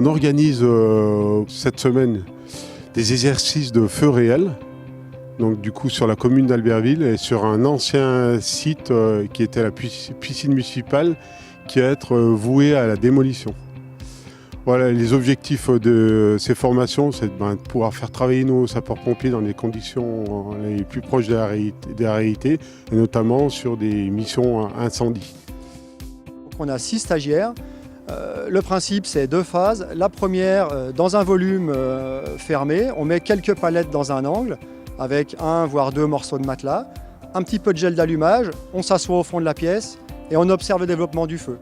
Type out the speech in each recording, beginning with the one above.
organise cette semaine des exercices de feu réel, donc du coup sur la commune d'Albertville et sur un ancien site qui était la piscine municipale qui va être voué à la démolition. Voilà, les objectifs de ces formations, c'est de pouvoir faire travailler nos sapeurs-pompiers dans des conditions les plus proches de la réalité, et notamment sur des missions incendie. On a 6 stagiaires. Le principe, c'est 2 phases. La première, dans un volume fermé, on met quelques palettes dans un angle avec 1 voire 2 morceaux de matelas, un petit peu de gel d'allumage, on s'assoit au fond de la pièce et on observe le développement du feu.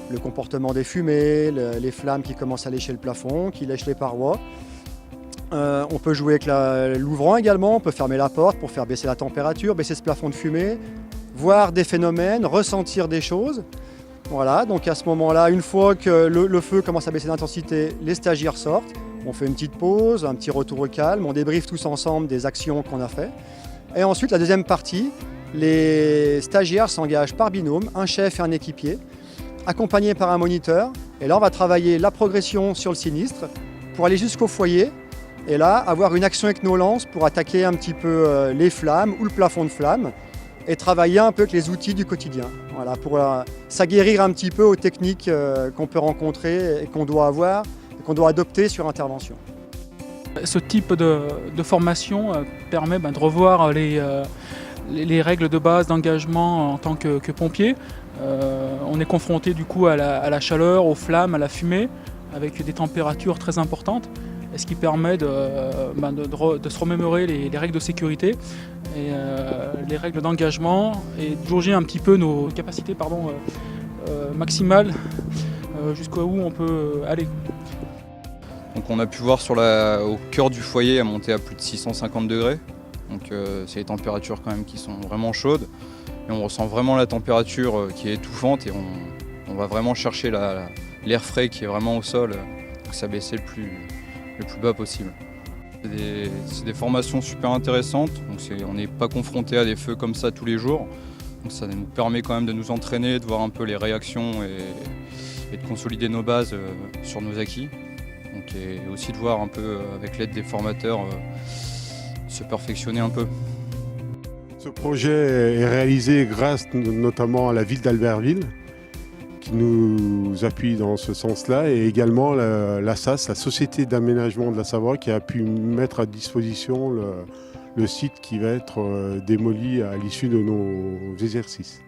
Le comportement des fumées, les flammes qui commencent à lécher le plafond, qui lèchent les parois. On peut jouer avec l'ouvrant également, on peut fermer la porte pour faire baisser la température, baisser ce plafond de fumée, voir des phénomènes, ressentir des choses. Voilà, donc à ce moment-là, une fois que le feu commence à baisser d'intensité, les stagiaires sortent, on fait une petite pause, un petit retour au calme, on débriefe tous ensemble des actions qu'on a faites. Et ensuite, la deuxième partie, les stagiaires s'engagent par binôme, un chef et un équipier, accompagnés par un moniteur. Et là, on va travailler la progression sur le sinistre pour aller jusqu'au foyer. Et là, avoir une action avec nos lances pour attaquer un petit peu les flammes ou le plafond de flammes et travailler un peu avec les outils du quotidien. Voilà, pour s'aguerrir un petit peu aux techniques qu'on peut rencontrer et qu'on doit avoir et qu'on doit adopter sur intervention. Ce type de formation permet de revoir les règles de base d'engagement en tant que pompier. On est confronté du coup à la chaleur, aux flammes, à la fumée, avec des températures très importantes, et ce qui permet de se remémorer les règles de sécurité et les règles d'engagement et de jauger un petit peu nos capacités maximales jusqu'à où on peut aller. Donc on a pu voir au cœur du foyer à monter à plus de 650 degrés. Donc c'est des températures quand même qui sont vraiment chaudes. Et on ressent vraiment la température qui est étouffante et on va vraiment chercher l'air frais qui est vraiment au sol pour que ça baisse le plus bas possible. C'est des formations super intéressantes, donc on n'est pas confronté à des feux comme ça tous les jours. Donc ça nous permet quand même de nous entraîner, de voir un peu les réactions et de consolider nos bases sur nos acquis. Donc, et aussi de voir un peu avec l'aide des formateurs se perfectionner un peu. Ce projet est réalisé grâce notamment à la ville d'Albertville qui nous appuie dans ce sens-là et également la SAS, la Société d'aménagement de la Savoie, qui a pu mettre à disposition le site qui va être démoli à l'issue de nos exercices.